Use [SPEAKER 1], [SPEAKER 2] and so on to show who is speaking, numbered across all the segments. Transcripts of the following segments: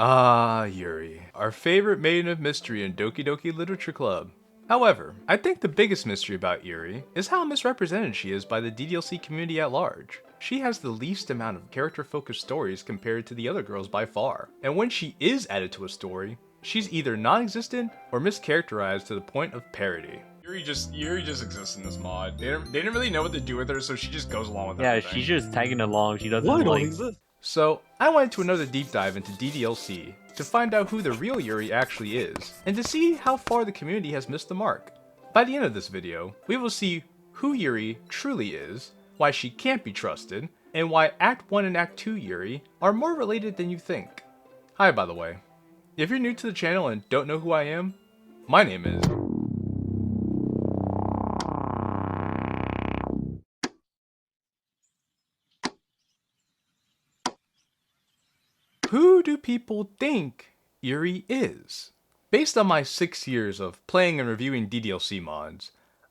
[SPEAKER 1] Yuri, our favorite Maiden of Mystery in Doki Doki Literature Club. However, I think the biggest mystery about Yuri is how misrepresented she is by the DDLC community at large. She has the least amount of character-focused stories compared to the other girls by far, and when she is added to a story, she's either non-existent or mischaracterized to the point of parody. Yuri just exists in this mod. They didn't really know what to do with her, so she just goes along with
[SPEAKER 2] Yeah,
[SPEAKER 1] everything.
[SPEAKER 2] she's just tagging along. She doesn't
[SPEAKER 3] Why don't
[SPEAKER 2] like.
[SPEAKER 3] exist?
[SPEAKER 1] So, I went to another deep dive into DDLC to find out who the real Yuri actually is, and to see how far the community has missed the mark. By the end of this video, we will see who Yuri truly is, why she can't be trusted, and why Act 1 and Act 2 Yuri are more related than you think. Hi, by the way. If you're new to the channel and don't know who I am, my name is... Who do people think Yuri is? Based on my 6 years of playing and reviewing DDLC mods,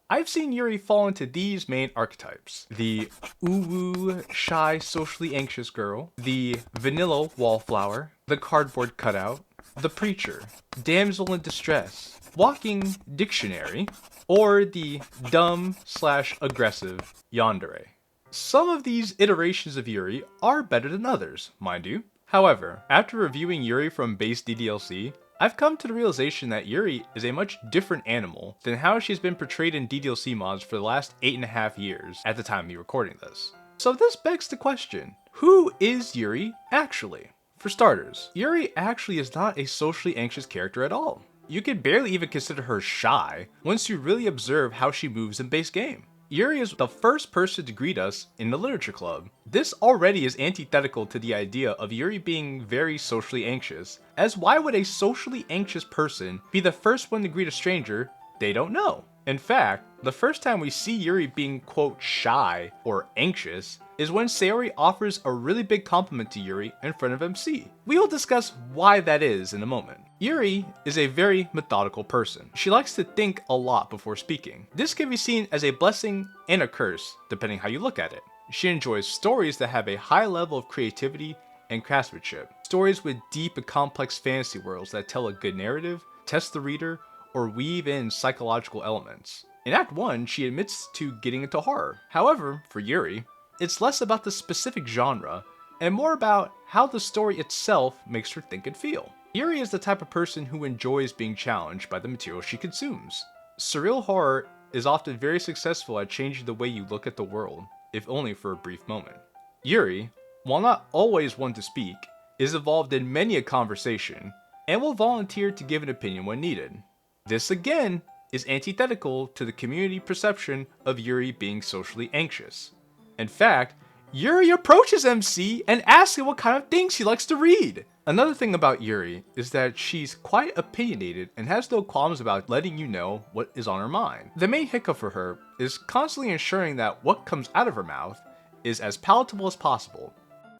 [SPEAKER 1] I've seen Yuri fall into these main archetypes. The uwu, shy, socially anxious girl, the vanilla wallflower, the cardboard cutout, the preacher, damsel in distress, walking dictionary, or the dumb/aggressive yandere. Some of these iterations of Yuri are better than others, mind you. However, after reviewing Yuri from base DDLC, I've come to the realization that Yuri is a much different animal than how she's been portrayed in DDLC mods for the last 8.5 years at the time of me recording this. So this begs the question, who is Yuri actually? For starters, Yuri actually is not a socially anxious character at all. You could barely even consider her shy once you really observe how she moves in base game. Yuri is the first person to greet us in the literature club. This already is antithetical to the idea of Yuri being very socially anxious, as why would a socially anxious person be the first one to greet a stranger they don't know? In fact, the first time we see Yuri being quote shy or anxious is when Sayori offers a really big compliment to Yuri in front of MC. We will discuss why that is in a moment. Yuri is a very methodical person. She likes to think a lot before speaking. This can be seen as a blessing and a curse, depending how you look at it. She enjoys stories that have a high level of creativity and craftsmanship. Stories with deep and complex fantasy worlds that tell a good narrative, test the reader, or weave in psychological elements. In Act 1, she admits to getting into horror. However, for Yuri, it's less about the specific genre, and more about how the story itself makes her think and feel. Yuri is the type of person who enjoys being challenged by the material she consumes. Surreal horror is often very successful at changing the way you look at the world, if only for a brief moment. Yuri, while not always one to speak, is involved in many a conversation, and will volunteer to give an opinion when needed. This again is antithetical to the community perception of Yuri being socially anxious. In fact, Yuri approaches MC and asks him what kind of things he likes to read. Another thing about Yuri is that she's quite opinionated and has no qualms about letting you know what is on her mind. The main hiccup for her is constantly ensuring that what comes out of her mouth is as palatable as possible,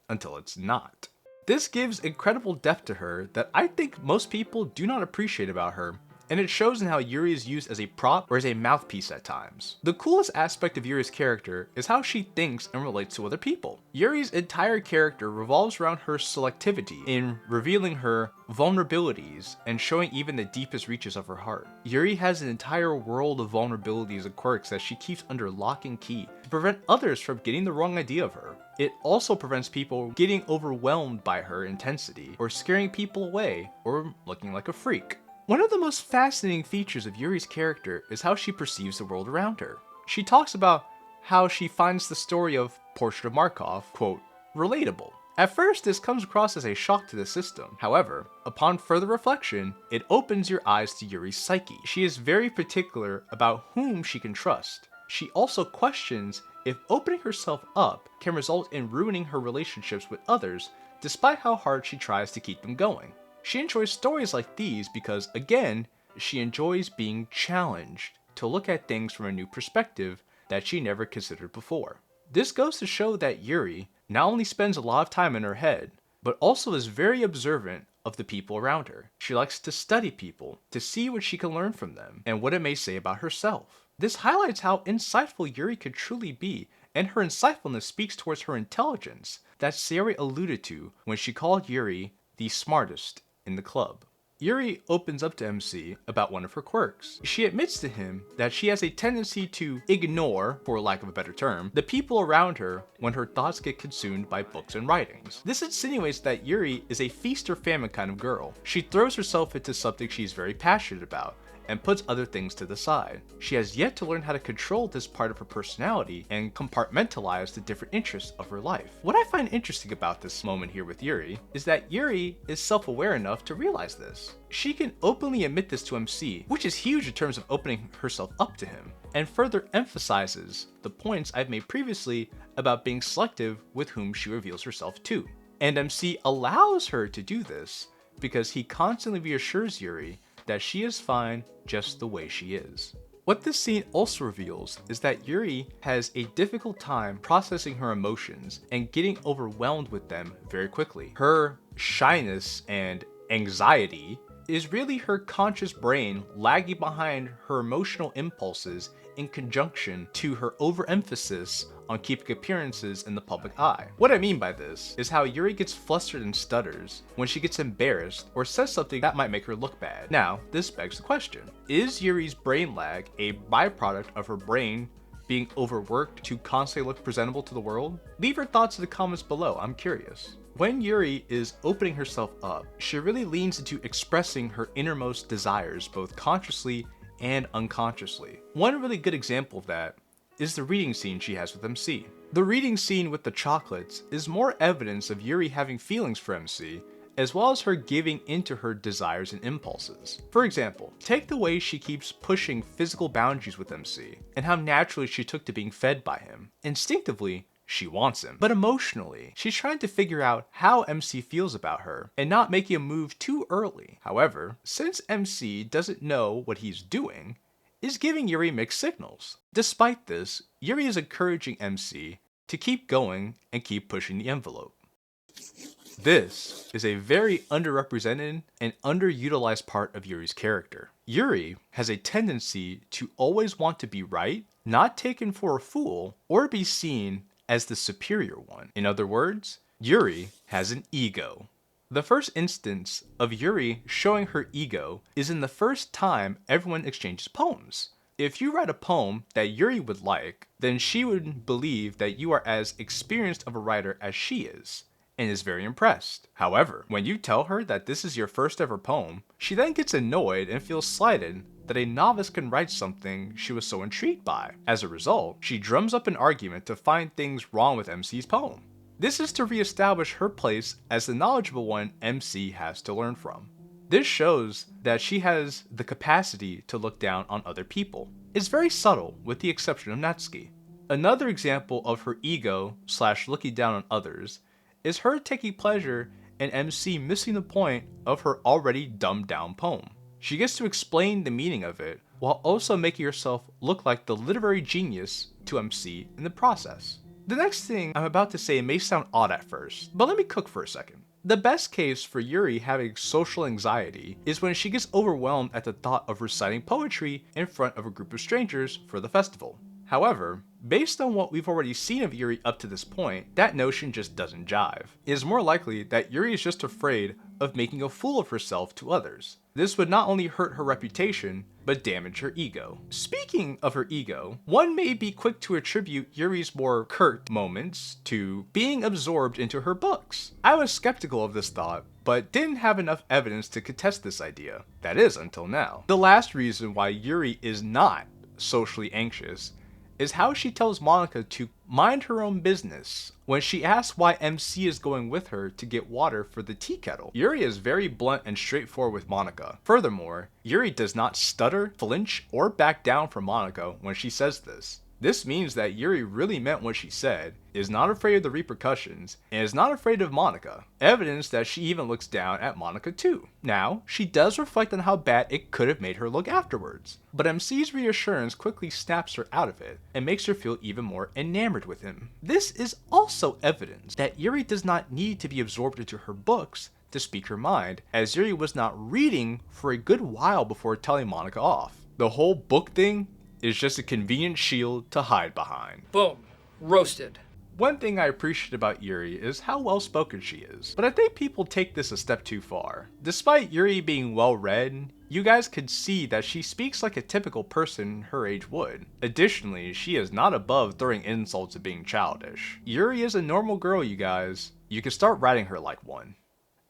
[SPEAKER 1] until it's not. This gives incredible depth to her that I think most people do not appreciate about her, and it shows in how Yuri is used as a prop or as a mouthpiece at times. The coolest aspect of Yuri's character is how she thinks and relates to other people. Yuri's entire character revolves around her selectivity in revealing her vulnerabilities and showing even the deepest reaches of her heart. Yuri has an entire world of vulnerabilities and quirks that she keeps under lock and key to prevent others from getting the wrong idea of her. It also prevents people getting overwhelmed by her intensity, or scaring people away, or looking like a freak. One of the most fascinating features of Yuri's character is how she perceives the world around her. She talks about how she finds the story of Portrait of Markov, quote, relatable. At first, this comes across as a shock to the system. However, upon further reflection, it opens your eyes to Yuri's psyche. She is very particular about whom she can trust. She also questions if opening herself up can result in ruining her relationships with others, despite how hard she tries to keep them going. She enjoys stories like these because, again, she enjoys being challenged to look at things from a new perspective that she never considered before. This goes to show that Yuri not only spends a lot of time in her head, but also is very observant of the people around her. She likes to study people to see what she can learn from them and what it may say about herself. This highlights how insightful Yuri could truly be, and her insightfulness speaks towards her intelligence that Sayori alluded to when she called Yuri the smartest in the club. Yuri opens up to MC about one of her quirks. She admits to him that she has a tendency to ignore, for lack of a better term, the people around her when her thoughts get consumed by books and writings. This insinuates that Yuri is a feast or famine kind of girl. She throws herself into something she's very passionate about, and puts other things to the side. She has yet to learn how to control this part of her personality and compartmentalize the different interests of her life. What I find interesting about this moment here with Yuri is that Yuri is self-aware enough to realize this. She can openly admit this to MC, which is huge in terms of opening herself up to him, and further emphasizes the points I've made previously about being selective with whom she reveals herself to. And MC allows her to do this because he constantly reassures Yuri that she is fine just the way she is. What this scene also reveals is that Yuri has a difficult time processing her emotions and getting overwhelmed with them very quickly. Her shyness and anxiety is really her conscious brain lagging behind her emotional impulses in conjunction to her overemphasis on keeping appearances in the public eye. What I mean by this is how Yuri gets flustered and stutters when she gets embarrassed or says something that might make her look bad. Now, this begs the question, is Yuri's brain lag a byproduct of her brain being overworked to constantly look presentable to the world? Leave your thoughts in the comments below, I'm curious. When Yuri is opening herself up, she really leans into expressing her innermost desires both consciously and unconsciously. One really good example of that is the reading scene she has with MC. The reading scene with the chocolates is more evidence of Yuri having feelings for MC, as well as her giving into her desires and impulses. For example, take the way she keeps pushing physical boundaries with MC, and how naturally she took to being fed by him. Instinctively, she wants him, but emotionally, she's trying to figure out how MC feels about her and not making a move too early. However, since MC doesn't know what he's doing, is giving Yuri mixed signals. Despite this, Yuri is encouraging MC to keep going and keep pushing the envelope. This is a very underrepresented and underutilized part of Yuri's character. Yuri has a tendency to always want to be right, not taken for a fool, or be seen as the superior one. In other words, Yuri has an ego. The first instance of Yuri showing her ego is in the first time everyone exchanges poems. If you write a poem that Yuri would like, then she would believe that you are as experienced of a writer as she is, and is very impressed. However, when you tell her that this is your first ever poem, she then gets annoyed and feels slighted that a novice can write something she was so intrigued by. As a result, she drums up an argument to find things wrong with MC's poem. This is to reestablish her place as the knowledgeable one MC has to learn from. This shows that she has the capacity to look down on other people. It's very subtle, with the exception of Natsuki. Another example of her ego / looking down on others is her taking pleasure in MC missing the point of her already dumbed down poem. She gets to explain the meaning of it while also making herself look like the literary genius to MC in the process. The next thing I'm about to say may sound odd at first, but let me cook for a second. The best case for Yuri having social anxiety is when she gets overwhelmed at the thought of reciting poetry in front of a group of strangers for the festival. However, based on what we've already seen of Yuri up to this point, that notion just doesn't jive. It is more likely that Yuri is just afraid of making a fool of herself to others. This would not only hurt her reputation, but damage her ego. Speaking of her ego, one may be quick to attribute Yuri's more curt moments to being absorbed into her books. I was skeptical of this thought, but didn't have enough evidence to contest this idea. That is, until now. The last reason why Yuri is not socially anxious is how she tells Monika to mind her own business when she asks why MC is going with her to get water for the tea kettle. Yuri is very blunt and straightforward with Monika. Furthermore, Yuri does not stutter, flinch, or back down from Monika when she says this. This means that Yuri really meant what she said, is not afraid of the repercussions, and is not afraid of Monika. Evidence that she even looks down at Monika too. Now, she does reflect on how bad it could have made her look afterwards, but MC's reassurance quickly snaps her out of it, and makes her feel even more enamored with him. This is also evidence that Yuri does not need to be absorbed into her books to speak her mind, as Yuri was not reading for a good while before telling Monika off. The whole book thing is just a convenient shield to hide behind.
[SPEAKER 2] Boom. Roasted.
[SPEAKER 1] One thing I appreciate about Yuri is how well spoken she is, but I think people take this a step too far. Despite Yuri being well read, you guys could see that she speaks like a typical person her age would. Additionally, she is not above throwing insults at being childish. Yuri is a normal girl, you guys. You can start writing her like one.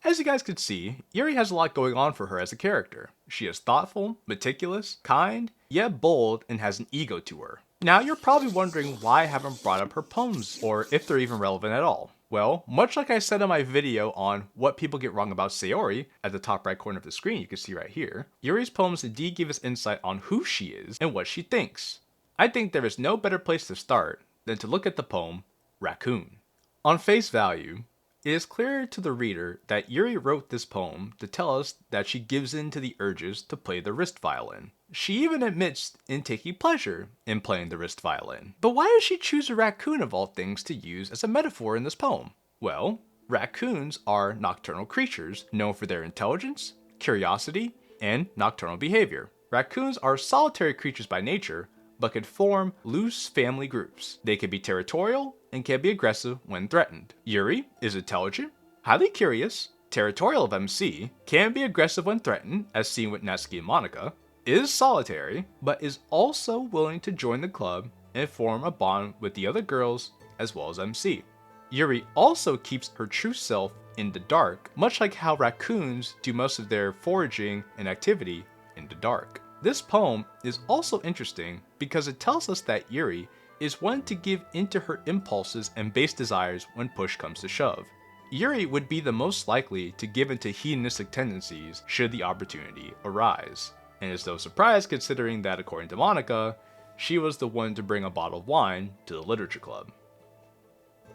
[SPEAKER 1] As you guys could see, Yuri has a lot going on for her as a character. She is thoughtful, meticulous, kind, yet bold, and has an ego to her. Now you're probably wondering why I haven't brought up her poems, or if they're even relevant at all. Well, much like I said in my video on what people get wrong about Sayori, at the top right corner of the screen you can see right here, Yuri's poems indeed give us insight on who she is and what she thinks. I think there is no better place to start than to look at the poem, Raccoon. On face value, it is clear to the reader that Yuri wrote this poem to tell us that she gives in to the urges to play the wrist violin. She even admits in taking pleasure in playing the wrist violin. But why does she choose a raccoon of all things to use as a metaphor in this poem? Well, raccoons are nocturnal creatures known for their intelligence, curiosity, and nocturnal behavior. Raccoons are solitary creatures by nature, but can form loose family groups. They can be territorial and can be aggressive when threatened. Yuri is intelligent, highly curious, territorial of MC, can be aggressive when threatened, as seen with Natsuki and Monika, is solitary, but is also willing to join the club and form a bond with the other girls as well as MC. Yuri also keeps her true self in the dark, much like how raccoons do most of their foraging and activity in the dark. This poem is also interesting because it tells us that Yuri is one to give into her impulses and base desires when push comes to shove. Yuri would be the most likely to give into hedonistic tendencies should the opportunity arise, and is no surprise considering that according to Monika, she was the one to bring a bottle of wine to the literature club.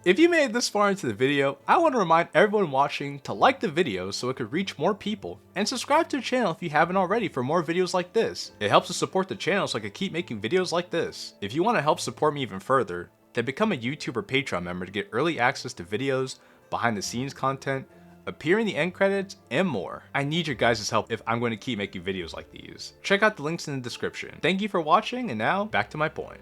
[SPEAKER 1] If you made it this far into the video, I want to remind everyone watching to like the video so it could reach more people, and subscribe to the channel if you haven't already for more videos like this. It helps to support the channel so I can keep making videos like this. If you want to help support me even further, then become a YouTube or Patreon member to get early access to videos, behind the scenes content, appear in the end credits, and more. I need your guys' help if I'm going to keep making videos like these. Check out the links in the description. Thank you for watching, and now back to my point.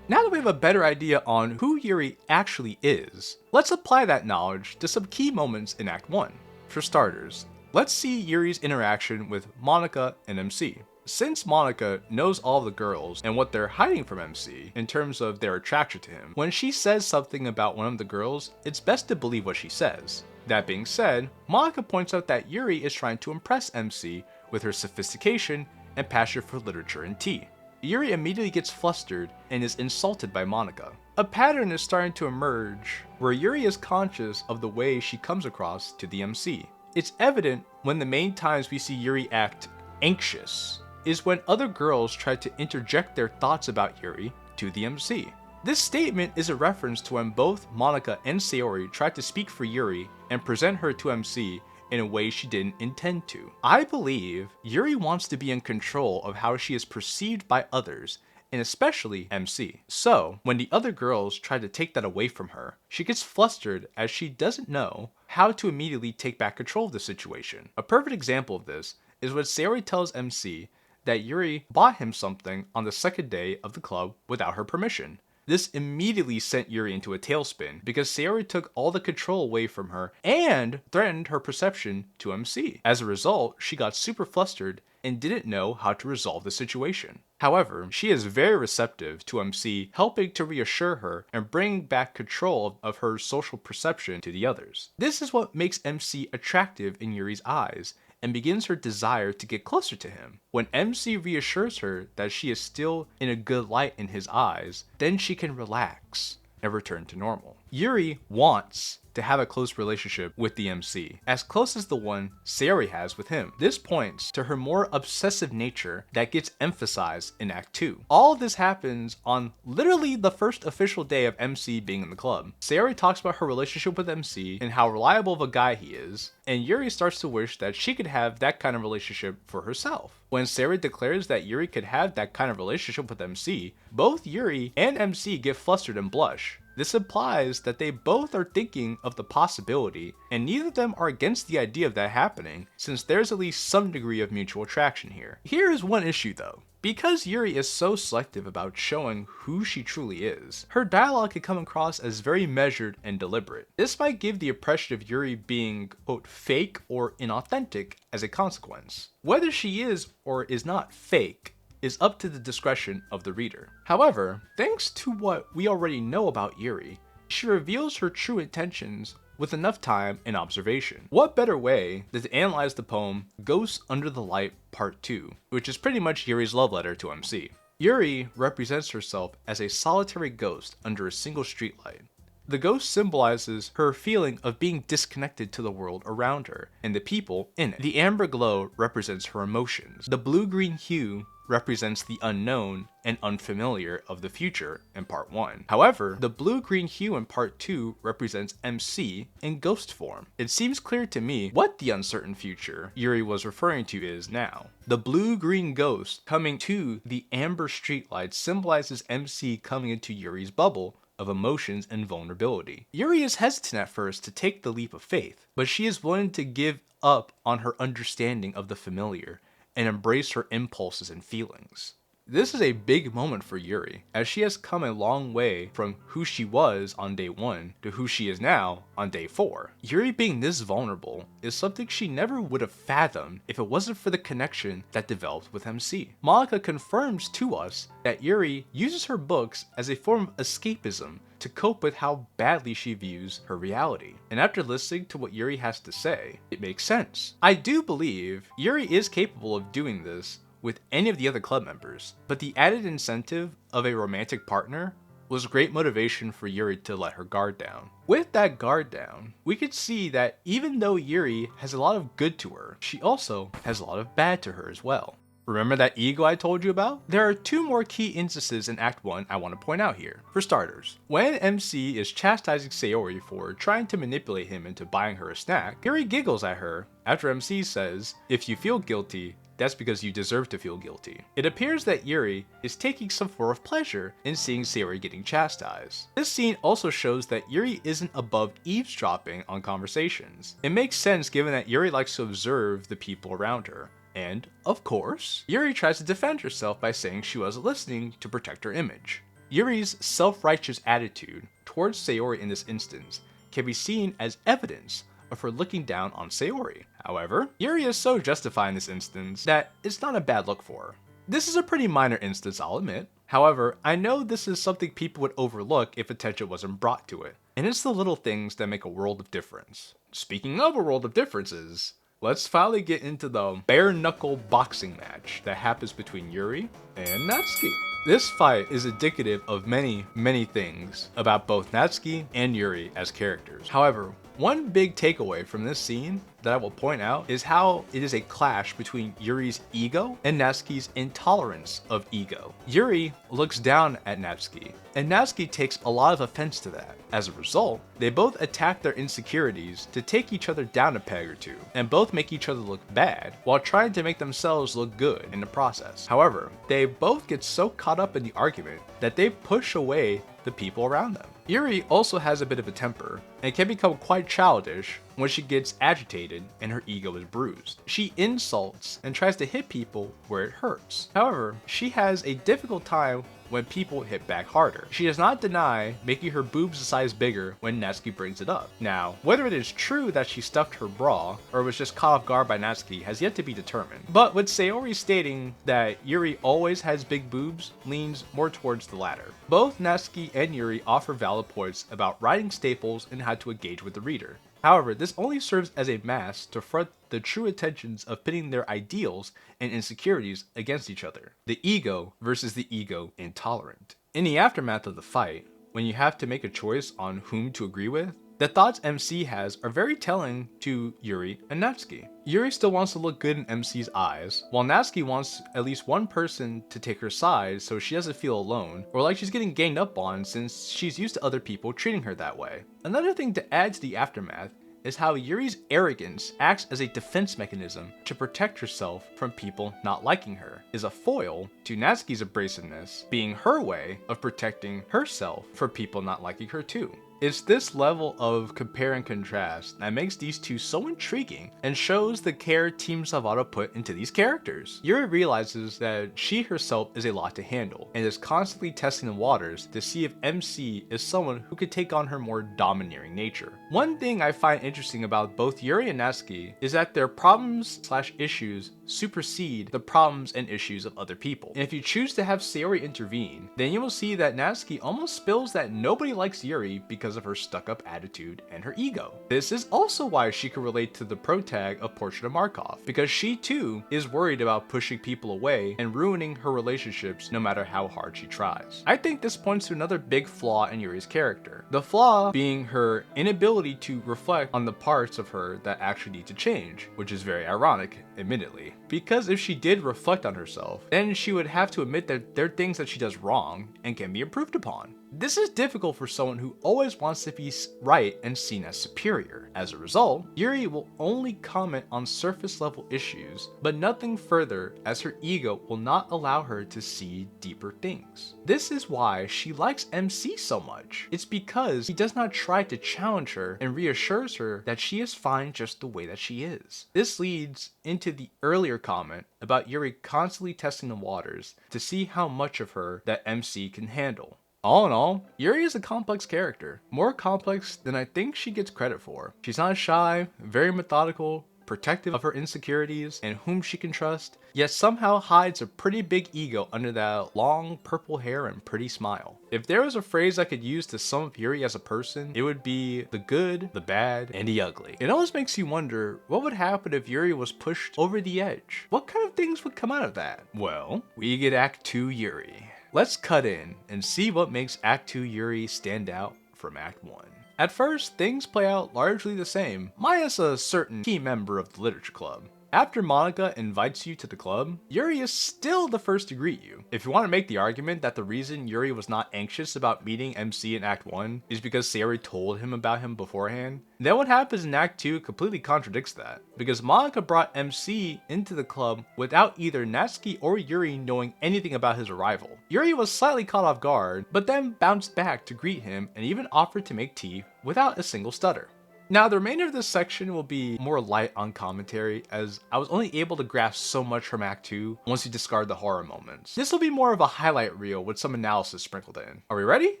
[SPEAKER 1] Now that we have a better idea on who Yuri actually is, let's apply that knowledge to some key moments in Act 1. For starters, let's see Yuri's interaction with Monika and MC. Since Monika knows all of the girls and what they're hiding from MC in terms of their attraction to him, when she says something about one of the girls, it's best to believe what she says. That being said, Monika points out that Yuri is trying to impress MC with her sophistication and passion for literature and tea. Yuri immediately gets flustered and is insulted by Monika. A pattern is starting to emerge where Yuri is conscious of the way she comes across to the MC. It's evident when the main times we see Yuri act anxious is when other girls try to interject their thoughts about Yuri to the MC. This statement is a reference to when both Monika and Sayori tried to speak for Yuri and present her to MC in a way she didn't intend to. I believe Yuri wants to be in control of how she is perceived by others, and especially MC. So, when the other girls try to take that away from her, she gets flustered as she doesn't know how to immediately take back control of the situation. A perfect example of this is when Sayori tells MC that Yuri bought him something on the second day of the club without her permission. This immediately sent Yuri into a tailspin because Sayori took all the control away from her and threatened her perception to MC. As a result, she got super flustered and didn't know how to resolve the situation. However, she is very receptive to MC helping to reassure her and bring back control of her social perception to the others. This is what makes MC attractive in Yuri's eyes and begins her desire to get closer to him. When MC reassures her that she is still in a good light in his eyes, then she can relax and return to normal. Yuri wants to have a close relationship with the MC, as close as the one Sayori has with him. This points to her more obsessive nature that gets emphasized in Act 2. All of this happens on literally the first official day of MC being in the club. Sayori talks about her relationship with MC and how reliable of a guy he is, and Yuri starts to wish that she could have that kind of relationship for herself. When Sayori declares that Yuri could have that kind of relationship with MC, both Yuri and MC get flustered and blush. This implies that they both are thinking of the possibility, and neither of them are against the idea of that happening, since there's at least some degree of mutual attraction here. Here is one issue though. Because Yuri is so selective about showing who she truly is, her dialogue can come across as very measured and deliberate. This might give the impression of Yuri being, quote, fake or inauthentic as a consequence. Whether she is or is not fake is up to the discretion of the reader. However, thanks to what we already know about Yuri, she reveals her true intentions with enough time and observation. What better way than to analyze the poem Ghosts Under the Light Part 2, which is pretty much Yuri's love letter to MC. Yuri represents herself as a solitary ghost under a single streetlight. The ghost symbolizes her feeling of being disconnected to the world around her and the people in it. The amber glow represents her emotions. The blue-green hue represents the unknown and unfamiliar of the future in part 1. However, the blue-green hue in part 2 represents MC in ghost form. It seems clear to me what the uncertain future Yuri was referring to is now. The blue-green ghost coming to the amber streetlight symbolizes MC coming into Yuri's bubble of emotions and vulnerability. Yuri is hesitant at first to take the leap of faith, but she is willing to give up on her understanding of the familiar and embrace her impulses and feelings. This is a big moment for Yuri, as she has come a long way from who she was on day 1 to who she is now on day 4. Yuri being this vulnerable is something she never would have fathomed if it wasn't for the connection that developed with MC. Malika confirms to us that Yuri uses her books as a form of escapism to cope with how badly she views her reality. And after listening to what Yuri has to say, it makes sense. I do believe Yuri is capable of doing this with any of the other club members, but the added incentive of a romantic partner was great motivation for Yuri to let her guard down. With that guard down, we could see that even though Yuri has a lot of good to her, she also has a lot of bad to her as well. Remember that ego I told you about? There are 2 more key instances in Act 1 I want to point out here. For starters, when MC is chastising Sayori for trying to manipulate him into buying her a snack, Yuri giggles at her after MC says, "If you feel guilty, that's because you deserve to feel guilty." It appears that Yuri is taking some form of pleasure in seeing Sayori getting chastised. This scene also shows that Yuri isn't above eavesdropping on conversations. It makes sense given that Yuri likes to observe the people around her. And, of course, Yuri tries to defend herself by saying she wasn't listening to protect her image. Yuri's self-righteous attitude towards Sayori in this instance can be seen as evidence of her looking down on Sayori. However, Yuri is so justified in this instance that it's not a bad look for her. This is a pretty minor instance, I'll admit. However, I know this is something people would overlook if attention wasn't brought to it. And it's the little things that make a world of difference. Speaking of a world of differences, let's finally get into the bare-knuckle boxing match that happens between Yuri and Natsuki. This fight is indicative of many, many things about both Natsuki and Yuri as characters. However, one big takeaway from this scene that I will point out is how it is a clash between Yuri's ego and Natsuki's intolerance of ego. Yuri looks down at Natsuki, and Natsuki takes a lot of offense to that. As a result, they both attack their insecurities to take each other down a peg or two, and both make each other look bad while trying to make themselves look good in the process. However, they both get so caught up in the argument that they push away the people around them. Yuri also has a bit of a temper and can become quite childish when she gets agitated and her ego is bruised. She insults and tries to hit people where it hurts. However, she has a difficult time when people hit back harder. She does not deny making her boobs a size bigger when Natsuki brings it up. Now, whether it is true that she stuffed her bra or was just caught off guard by Natsuki has yet to be determined. But with Sayori stating that Yuri always has big boobs leans more towards the latter. Both Natsuki and Yuri offer valid points about writing staples and how to engage with the reader. However, this only serves as a mask to front the true intentions of pitting their ideals and insecurities against each other. The ego versus the ego intolerant. In the aftermath of the fight, when you have to make a choice on whom to agree with, the thoughts MC has are very telling to Yuri and Natsuki. Yuri still wants to look good in MC's eyes, while Natsuki wants at least one person to take her side so she doesn't feel alone, or like she's getting ganged up on since she's used to other people treating her that way. Another thing to add to the aftermath is how Yuri's arrogance acts as a defense mechanism to protect herself from people not liking her, is a foil to Natsuki's abrasiveness being her way of protecting herself from people not liking her too. It's this level of compare and contrast that makes these two so intriguing and shows the care Team Salvato put into these characters. Yuri realizes that she herself is a lot to handle and is constantly testing the waters to see if MC is someone who could take on her more domineering nature. One thing I find interesting about both Yuri and Natsuki is that their problems/issues supersede the problems and issues of other people. And if you choose to have Sayori intervene, then you will see that Natsuki almost spills that nobody likes Yuri because of her stuck-up attitude and her ego. This is also why she can relate to the protag of Portrait of Markov, because she too is worried about pushing people away and ruining her relationships no matter how hard she tries. I think this points to another big flaw in Yuri's character. The flaw being her inability to reflect on the parts of her that actually need to change, which is very ironic, admittedly. Because if she did reflect on herself, then she would have to admit that there are things that she does wrong and can be improved upon. This is difficult for someone who always wants to be right and seen as superior. As a result, Yuri will only comment on surface level issues, but nothing further, as her ego will not allow her to see deeper things. This is why she likes MC so much. It's because he does not try to challenge her and reassures her that she is fine just the way that she is. This leads into the earlier comment about Yuri constantly testing the waters to see how much of her that MC can handle. All in all, Yuri is a complex character, more complex than I think she gets credit for. She's not shy, very methodical, protective of her insecurities and whom she can trust, yet somehow hides a pretty big ego under that long purple hair and pretty smile. If there was a phrase I could use to sum up Yuri as a person, it would be the good, the bad, and the ugly. It always makes you wonder, what would happen if Yuri was pushed over the edge? What kind of things would come out of that? Well, we get Act 2 Yuri. Let's cut in and see what makes Act 2 Yuri stand out from Act 1. At first, things play out largely the same, minus a certain key member of the literature club. After Monika invites you to the club, Yuri is still the first to greet you. If you want to make the argument that the reason Yuri was not anxious about meeting MC in Act 1 is because Sayori told him about him beforehand, then what happens in Act 2 completely contradicts that, because Monika brought MC into the club without either Natsuki or Yuri knowing anything about his arrival. Yuri was slightly caught off guard, but then bounced back to greet him and even offered to make tea without a single stutter. Now, the remainder of this section will be more light on commentary, as I was only able to grasp so much from Act 2 once you discard the horror moments. This will be more of a highlight reel with some analysis sprinkled in. Are we ready?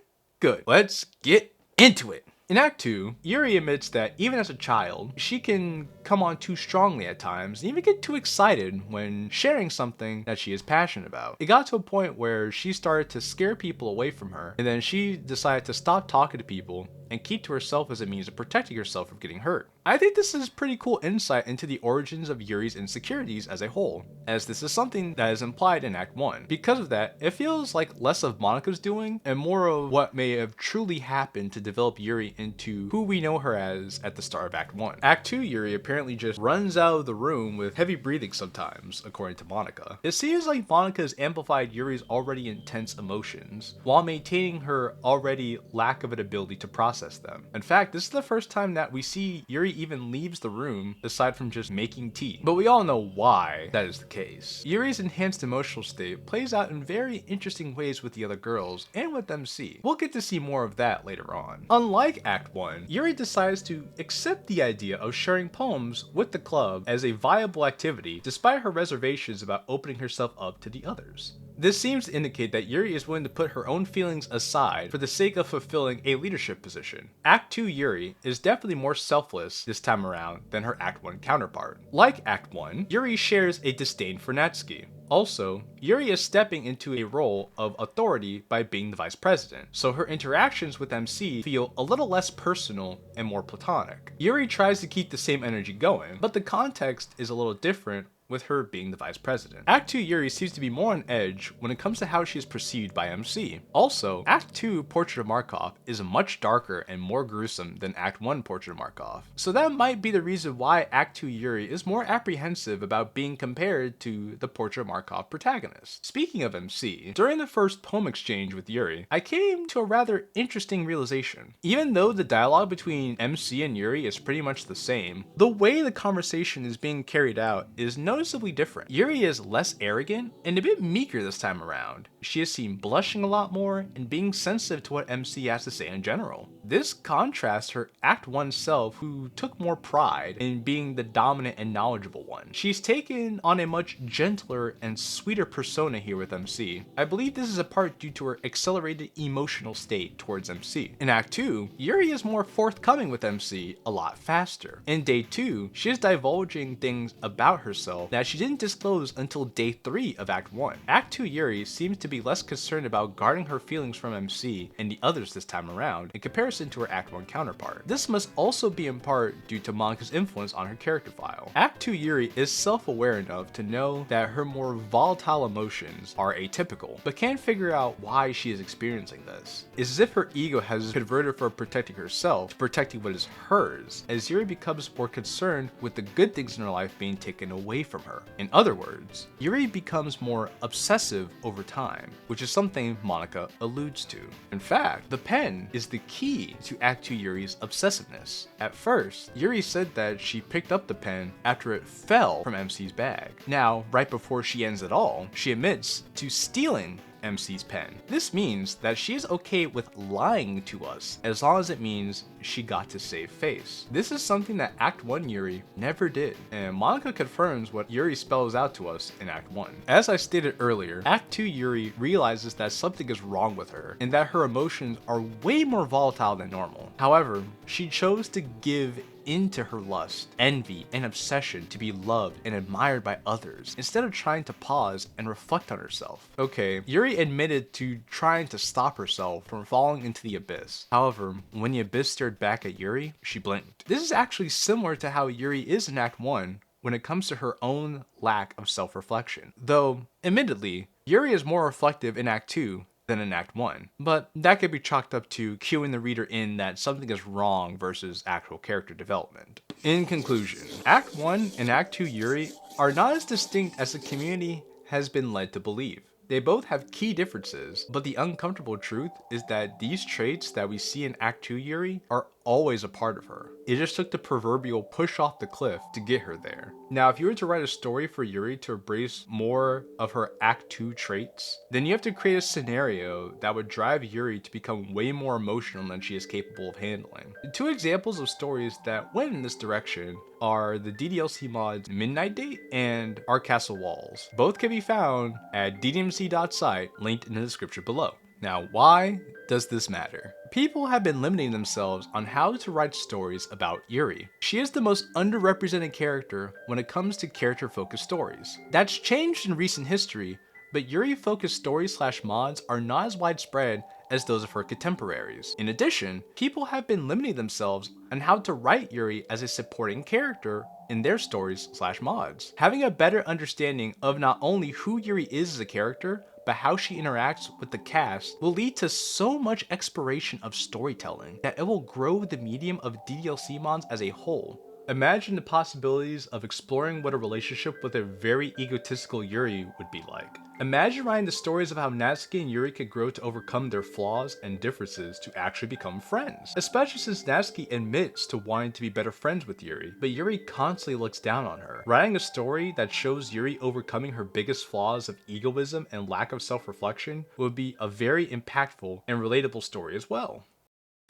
[SPEAKER 1] Good. Let's get into it. In Act 2, Yuri admits that even as a child, she can come on too strongly at times and even get too excited when sharing something that she is passionate about. It got to a point where she started to scare people away from her, and then she decided to stop talking to people and keep to herself as a means of protecting herself from getting hurt. I think this is pretty cool insight into the origins of Yuri's insecurities as a whole, as this is something that is implied in Act 1. Because of that, it feels like less of Monika's doing and more of what may have truly happened to develop Yuri into who we know her as at the start of Act 1. Act 2 Yuri apparently just runs out of the room with heavy breathing sometimes, according to Monika. It seems like Monika has amplified Yuri's already intense emotions, while maintaining her already lack of an ability to process them. In fact, this is the first time that we see Yuri even leaves the room aside from just making tea. But we all know why that is the case. Yuri's enhanced emotional state plays out in very interesting ways with the other girls and with MC. We'll get to see more of that later on. Unlike Act 1, Yuri decides to accept the idea of sharing poems with the club as a viable activity despite her reservations about opening herself up to the others. This seems to indicate that Yuri is willing to put her own feelings aside for the sake of fulfilling a leadership position. Act 2 Yuri is definitely more selfless this time around than her Act 1 counterpart. Like Act 1, Yuri shares a disdain for Natsuki. Also, Yuri is stepping into a role of authority by being the vice president, so her interactions with MC feel a little less personal and more platonic. Yuri tries to keep the same energy going, but the context is a little different with her being the vice president. Act 2 Yuri seems to be more on edge when it comes to how she is perceived by MC. Also, Act 2 Portrait of Markov is much darker and more gruesome than Act 1 Portrait of Markov. So that might be the reason why Act 2 Yuri is more apprehensive about being compared to the Portrait of Markov protagonist. Speaking of MC, during the first poem exchange with Yuri, I came to a rather interesting realization. Even though the dialogue between MC and Yuri is pretty much the same, the way the conversation is being carried out is no noticeably different. Yuri is less arrogant and a bit meeker this time around. She is seen blushing a lot more and being sensitive to what MC has to say in general. This contrasts her Act 1 self, who took more pride in being the dominant and knowledgeable one. She's taken on a much gentler and sweeter persona here with MC. I believe this is a part due to her accelerated emotional state towards MC. In Act 2, Yuri is more forthcoming with MC a lot faster. In Day 2, she is divulging things about herself that she didn't disclose until Day 3 of Act 1. Act 2 Yuri seems to be less concerned about guarding her feelings from MC and the others this time around in comparison to her Act 1 counterpart. This must also be in part due to manga's influence on her character file. Act 2 Yuri is self-aware enough to know that her more volatile emotions are atypical, but can't figure out why she is experiencing this. It's as if her ego has converted from protecting herself to protecting what is hers, as Yuri becomes more concerned with the good things in her life being taken away from her. In other words, Yuri becomes more obsessive over time, which is something Monica alludes to. In fact, the pen is the key to Act 2 Yuri's obsessiveness. At first, Yuri said that she picked up the pen after it fell from MC's bag. Now, right before she ends it all, she admits to stealing MC's pen. This means that she is okay with lying to us as long as it means she got to save face. This is something that Act 1 Yuri never did, and Monica confirms what Yuri spells out to us in Act 1. As I stated earlier, Act 2 Yuri realizes that something is wrong with her and that her emotions are way more volatile than normal. However, she chose to give into her lust, envy, and obsession to be loved and admired by others, instead of trying to pause and reflect on herself. Okay, Yuri admitted to trying to stop herself from falling into the abyss. However, when the abyss stared back at Yuri, she blinked. This is actually similar to how Yuri is in Act 1 when it comes to her own lack of self-reflection. Though, admittedly, Yuri is more reflective in Act 2 than in Act 1, but that could be chalked up to cueing the reader in that something is wrong versus actual character development. In conclusion, Act 1 and Act 2 Yuri are not as distinct as the community has been led to believe. They both have key differences, but the uncomfortable truth is that these traits that we see in Act 2 Yuri are always a part of her. It just took the proverbial push off the cliff to get her there. Now, if you were to write a story for Yuri to embrace more of her Act 2 traits, then you have to create a scenario that would drive Yuri to become way more emotional than she is capable of handling. The two examples of stories that went in this direction are the DDLC mods Midnight Date and Our Castle Walls. Both can be found at ddmc.site, linked in the description below. Now, why does this matter? People have been limiting themselves on how to write stories about Yuri. She is the most underrepresented character when it comes to character-focused stories. That's changed in recent history, but Yuri-focused stories / mods are not as widespread as those of her contemporaries. In addition, people have been limiting themselves on how to write Yuri as a supporting character in their stories / mods. Having a better understanding of not only who Yuri is as a character, but how she interacts with the cast will lead to so much exploration of storytelling that it will grow the medium of DDLC mods as a whole. Imagine the possibilities of exploring what a relationship with a very egotistical Yuri would be like. Imagine writing the stories of how Natsuki and Yuri could grow to overcome their flaws and differences to actually become friends. Especially since Natsuki admits to wanting to be better friends with Yuri, but Yuri constantly looks down on her. Writing a story that shows Yuri overcoming her biggest flaws of egoism and lack of self-reflection would be a very impactful and relatable story as well.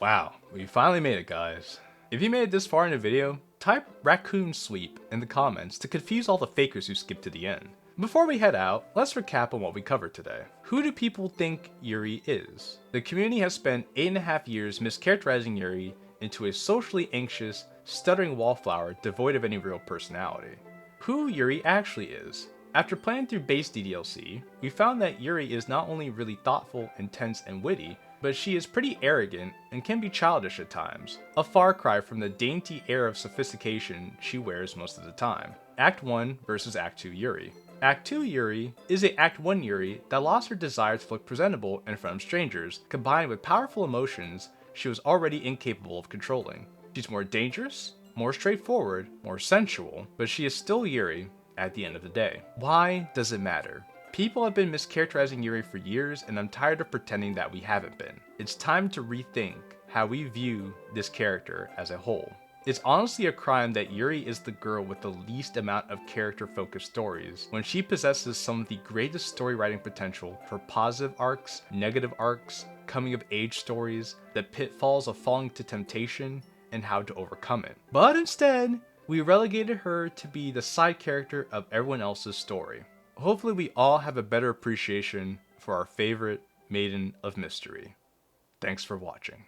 [SPEAKER 1] Wow, we finally made it, guys. If you made it this far in the video, type raccoon sleep in the comments to confuse all the fakers who skipped to the end. Before we head out, let's recap on what we covered today. Who do people think Yuri is? The community has spent 8.5 years mischaracterizing Yuri into a socially anxious, stuttering wallflower devoid of any real personality. Who Yuri actually is? After playing through base DDLC, we found that Yuri is not only really thoughtful, intense, and witty, but she is pretty arrogant and can be childish at times, a far cry from the dainty air of sophistication she wears most of the time. Act 1 versus Act 2 Yuri. Act 2 Yuri is a Act 1 Yuri that lost her desire to look presentable in front of strangers, combined with powerful emotions she was already incapable of controlling. She's more dangerous, more straightforward, more sensual, but she is still Yuri at the end of the day. Why does it matter? People have been mischaracterizing Yuri for years, and I'm tired of pretending that we haven't been. It's time to rethink how we view this character as a whole. It's honestly a crime that Yuri is the girl with the least amount of character-focused stories, when she possesses some of the greatest story writing potential for positive arcs, negative arcs, coming-of-age stories, the pitfalls of falling to temptation, and how to overcome it. But instead, we relegated her to be the side character of everyone else's story. Hopefully we all have a better appreciation for our favorite Maiden of Mystery. Thanks for watching.